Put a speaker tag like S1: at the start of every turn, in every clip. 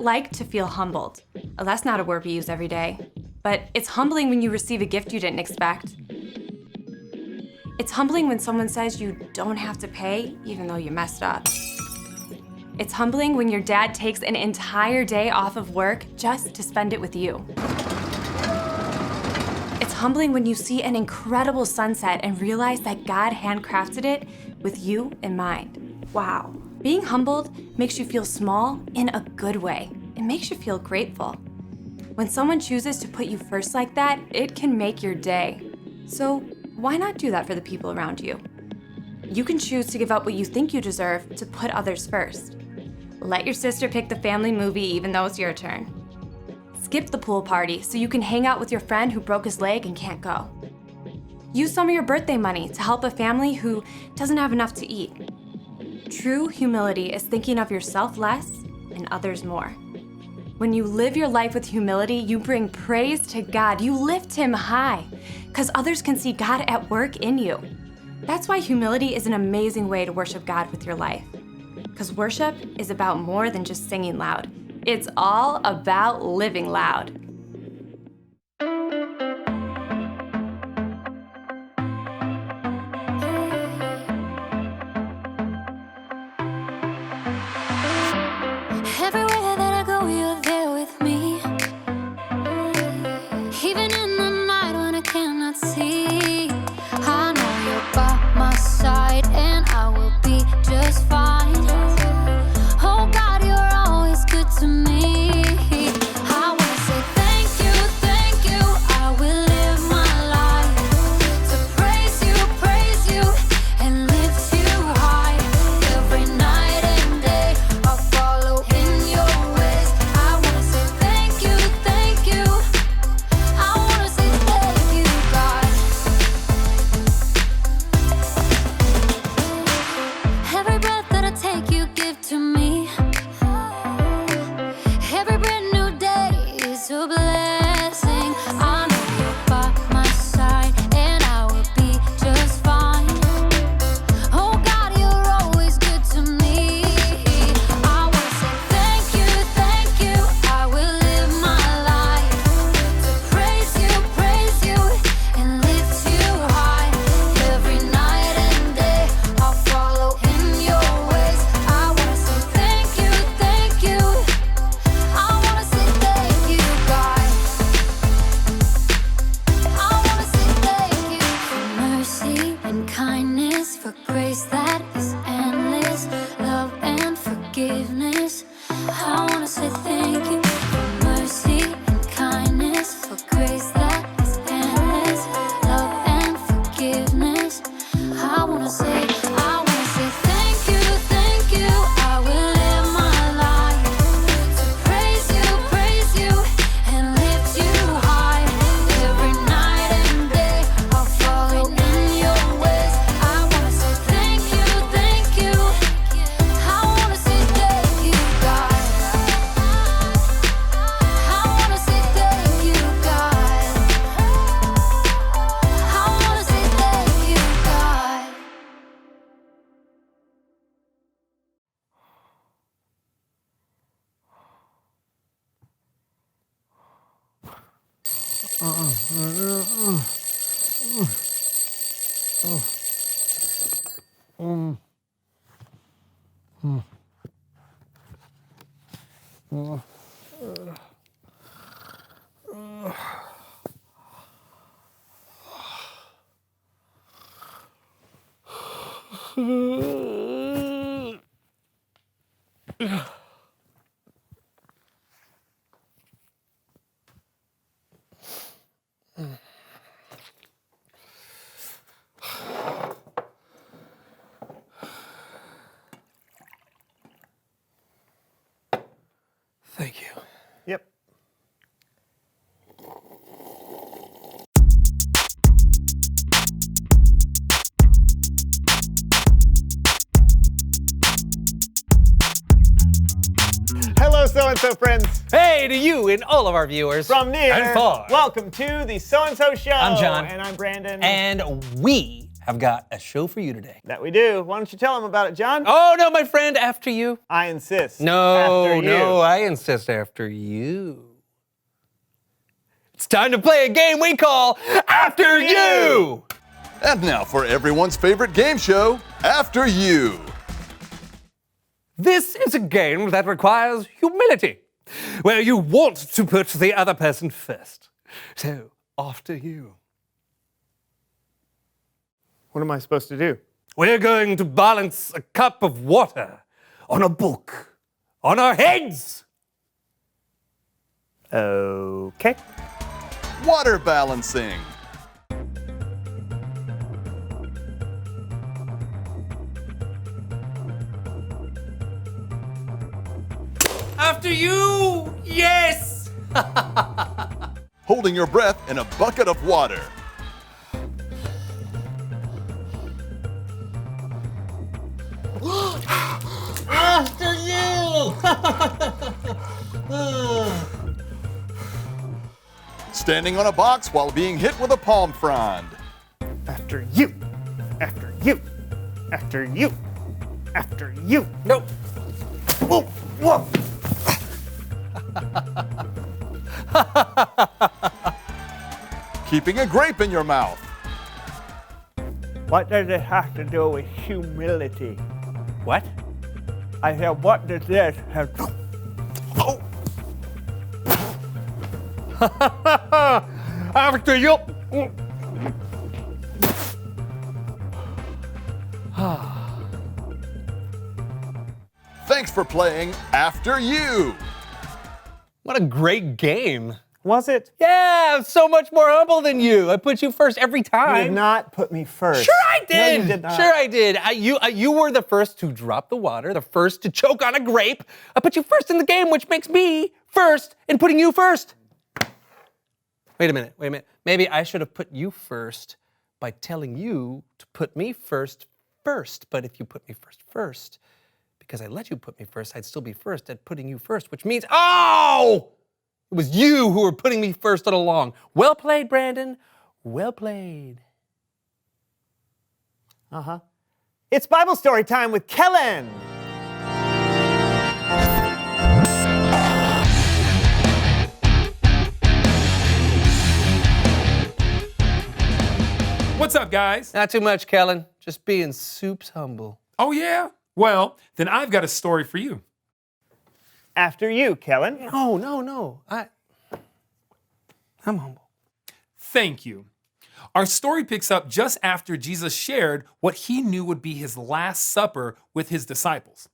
S1: like to feel humbled? That's not a word we use every day, but it's humbling when you receive a gift you didn't expect. It's humbling when someone says you don't have to pay, even though you messed up. It's humbling when your dad takes an entire day off of work just to spend it with you. It's humbling when you see an incredible sunset and realize that God handcrafted it with you in mind. Wow. Being humbled makes you feel small in a good way. It makes you feel grateful. When someone chooses to put you first like that, it can make your day. So why not do that for the people around you? You can choose to give up what you think you deserve to put others first. Let your sister pick the family movie even though it's your turn. Skip the pool party so you can hang out with your friend who broke his leg and can't go. Use some of your birthday money to help a family who doesn't have enough to eat. True humility is thinking of yourself less and others more. When you live your life with humility, you bring praise to God. You lift Him high, because others can see God at work in you. That's why humility is an amazing way to worship God with your life. Because worship is about more than just singing loud. It's all about living loud.
S2: Everywhere that I go, you're there with me. Even in the night when I cannot see, I know you're by my side and I will be just fine. Oh God, you're always good to me. I wanna say thank you, thank you. I will live my life to praise you, and lift you high. Every night and day, I'll follow in your ways. I wanna say thank you, thank you. I wanna say thank you, God. Every breath that I take, you give to me. Every brand new day is a blessing. I know you're by my side and I will be just fine. Oh God, you're always good to me. I wanna say thank you. I will live my life to praise you, and lift you high. Every night and day, I'll follow in your ways. I wanna say thank you. I wanna say thank you, God. I wanna say thank you for mercy and kindness, for grace that is endless, love and forgiveness. I wanna say thank you for mercy and kindness, for grace that is endless, love and forgiveness. I wanna say thank you. I will live my life to praise you, and lift you high. Every night and day, I'll follow in your ways. I wanna say thank you. I wanna say thank you, God. I wanna say thank you, God. I wanna say thank you, God.
S3: Thank you.
S4: Yep. Hello, so-and-so friends.
S3: Hey to you and all of our viewers.
S4: From near
S3: and far.
S4: Welcome to the So-and-so Show.
S3: I'm John.
S4: And I'm Brandon.
S3: And we have got a show for you today.
S4: That we do. Why don't you tell them about it, John?
S3: Oh, no, my friend, after you.
S4: I insist.
S3: No,
S4: After you.
S3: no, I insist after you. It's time to play a game we call After You!
S5: And now for everyone's favorite game show, After You.
S3: This is a game that requires humility, where you want to put the other person first. So, after you.
S4: What am I supposed to do?
S3: We're going to balance a cup of water on a book, on our heads.
S4: Okay.
S5: Water balancing.
S3: After you! Yes!
S5: Holding your breath in a bucket of water.
S3: After you!
S5: Standing on a box while being hit with a palm frond.
S4: After you. After you. After you. After you.
S3: Nope.
S4: Whoa, whoa.
S5: Keeping a grape in your mouth.
S4: What does it have to do with humility?
S3: What?
S4: I said, what does this have
S3: Oh! After you!
S5: Thanks for playing After You.
S3: What a great game.
S4: Was it?
S3: Yeah, I'm so much more humble than you. I put you first every
S4: You
S3: time.
S4: did not put me first.
S3: Sure I did.
S4: No, you did not.
S3: Sure I did. You were the first to drop the water, the first to choke on a grape. I put you first in the game, which makes me first in putting you first. Wait a minute. Maybe I should have put you first by telling you to put me first. But if you put me first, because I let you put me first, I'd still be first at putting you first, which means, oh! It was you who were putting me first all along. Well played, Brandon. Well played.
S4: Uh-huh. It's Bible story time with Kellen.
S6: What's up, guys?
S3: Not too much, Kellen. Just being soups humble.
S6: Oh, yeah? Well, then I've got a story for you.
S4: After you, Kellen.
S3: No. I'm humble.
S6: Thank you. Our story picks up just after Jesus shared what he knew would be his last supper with his disciples.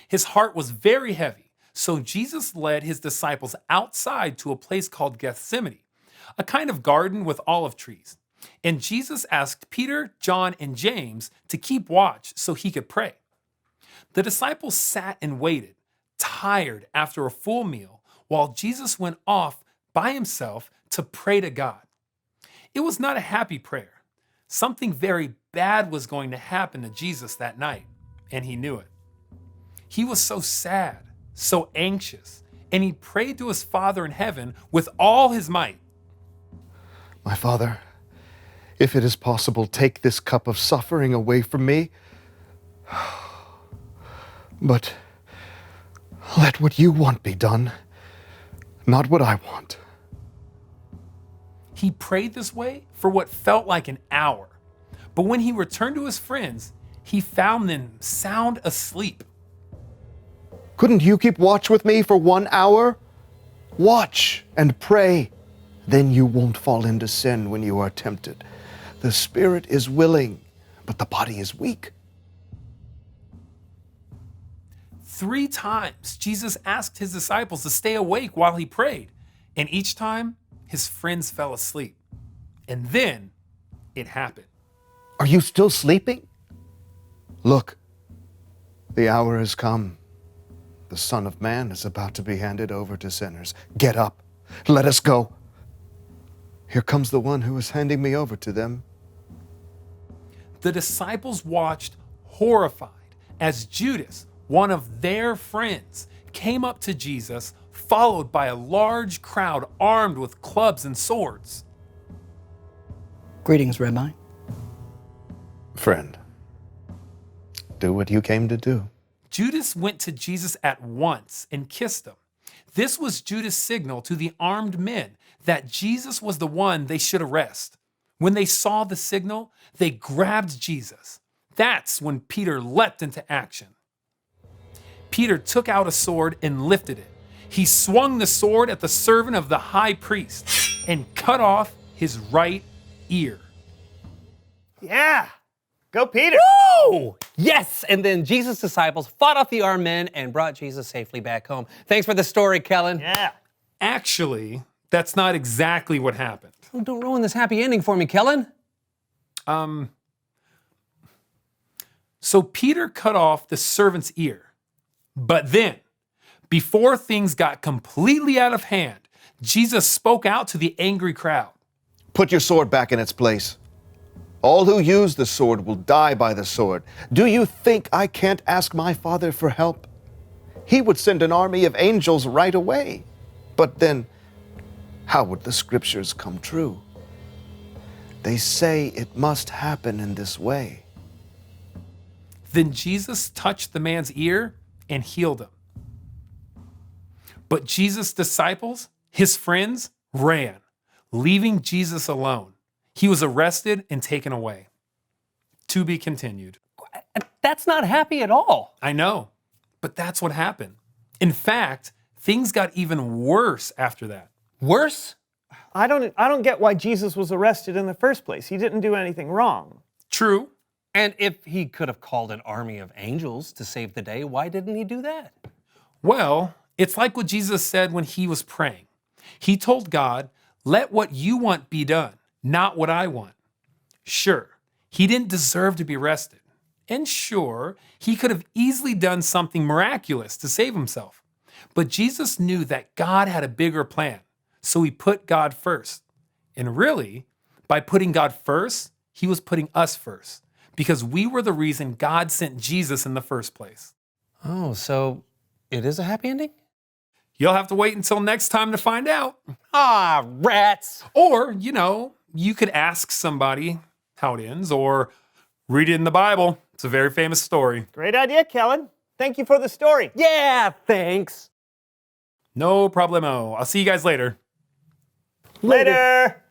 S6: His heart was very heavy, so Jesus led his disciples outside to a place called Gethsemane, a kind of garden with olive trees. And Jesus asked Peter, John, and James to keep watch so he could pray. The disciples sat and waited, tired after a full meal, while Jesus went off by himself to pray to God. It was not a happy prayer. Something very bad was going to happen to Jesus that night, and he knew it. He was so sad, so anxious, and he prayed to his Father in heaven with all his might.
S7: My Father, if it is possible, take this cup of suffering away from me. But let what you want be done, not what I want.
S6: He prayed this way for what felt like an hour. But when he returned to his friends, he found them sound asleep.
S7: Couldn't you keep watch with me for 1 hour? Watch and pray. Then you won't fall into sin when you are tempted. The spirit is willing, but the body is weak.
S6: 3 times, Jesus asked his disciples to stay awake while he prayed, and each time, his friends fell asleep. And then, it happened.
S7: Are you still sleeping? Look, the hour has come. The Son of Man is about to be handed over to sinners. Get up. Let us go. Here comes the one who is handing me over to them.
S6: The disciples watched horrified as Judas, one of their friends, came up to Jesus, followed by a large crowd armed with clubs and swords.
S8: Greetings, Rabbi.
S7: Friend, do what you came to do.
S6: Judas went to Jesus at once and kissed him. This was Judas' signal to the armed men that Jesus was the one they should arrest. When they saw the signal, they grabbed Jesus. That's when Peter leapt into action. Peter took out a sword and lifted it. He swung the sword at the servant of the high priest and cut off his right ear.
S4: Yeah. Go, Peter.
S3: Woo! Yes! And then Jesus' disciples fought off the armed men and brought Jesus safely back home. Thanks for the story, Kellen.
S4: Yeah.
S6: Actually, that's not exactly what happened.
S3: Oh, don't ruin this happy ending for me, Kellen.
S6: So Peter cut off the servant's ear. But then, before things got completely out of hand, Jesus spoke out to the angry crowd.
S7: Put your sword back in its place. All who use the sword will die by the sword. Do you think I can't ask my Father for help? He would send an army of angels right away. But then, how would the scriptures come true? They say it must happen in this way.
S6: Then Jesus touched the man's ear and healed him. But Jesus' disciples, his friends, ran, leaving Jesus alone. He was arrested and taken away. To be continued.
S3: That's not happy at all.
S6: I know, but that's what happened. In fact, things got even worse after that.
S3: Worse?
S4: I don't get why Jesus was arrested in the first place. He didn't do anything wrong.
S6: True.
S3: And if he could have called an army of angels to save the day, why didn't he do that?
S6: Well, it's like what Jesus said when he was praying. He told God, "Let what you want be done, not what I want." Sure, he didn't deserve to be arrested. And sure, he could have easily done something miraculous to save himself. But Jesus knew that God had a bigger plan, so he put God first. And really, by putting God first, he was putting us first, because we were the reason God sent Jesus in the first place.
S3: Oh, so it is a happy ending?
S6: You'll have to wait until next time to find out.
S3: Ah, rats!
S6: Or, you could ask somebody how it ends, or read it in the Bible. It's a very famous story.
S4: Great idea, Kellen. Thank you for the story.
S3: Yeah, thanks.
S6: No problemo. I'll see you guys later.
S4: Later.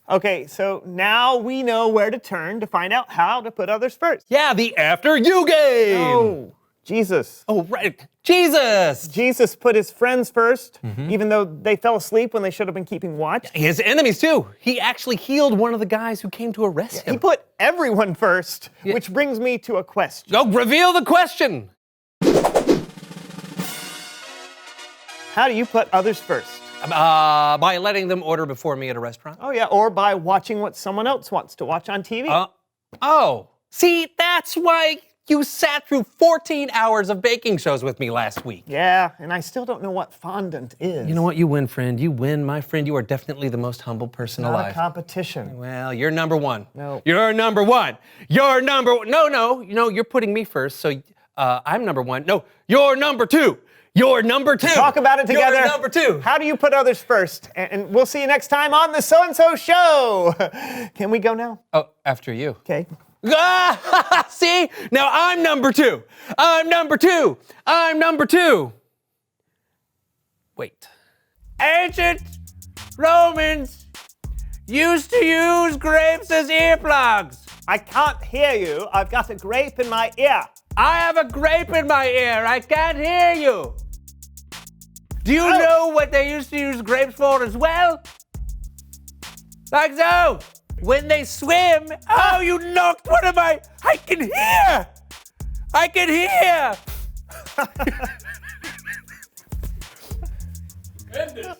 S4: Okay, so now we know where to turn to find out how to put others first.
S3: Yeah, the After You game!
S4: Oh, Jesus.
S3: Oh, right. Jesus!
S4: Jesus put his friends first, even though they fell asleep when they should have been keeping watch.
S3: His enemies, too. He actually healed one of the guys who came to arrest him.
S4: He put everyone first, which brings me to a question.
S3: Oh, reveal the question!
S4: How do you put others first?
S3: By letting them order before me at a restaurant.
S4: Oh, yeah, or by watching what someone else wants to watch on TV.
S3: See, that's why you sat through 14 hours of baking shows with me last week.
S4: Yeah, and I still don't know what fondant is.
S3: You know what? You win, friend. You win, my friend. You are definitely the most humble person
S4: Not
S3: alive.
S4: a competition.
S3: Well, you're number one.
S4: No.
S3: You're number one. You're number one. No. You're putting me first, so I'm number one. No, you're number two. You're number two.
S4: Talk about it together.
S3: You're number two.
S4: How do you put others first? And we'll see you next time on the So-and-So Show. Can we go now?
S3: Oh, after you.
S4: Okay.
S3: See? Now I'm number two. I'm number two. I'm number two. Wait. Ancient Romans used to use grapes as earplugs.
S4: I can't hear you. I've got a grape in my ear.
S3: I have a grape in my ear. I can't hear you. Do you know what they used to use grapes for as well? Like so. When they swim. Oh, you knocked one of my. I can hear. I can hear.
S6: End it.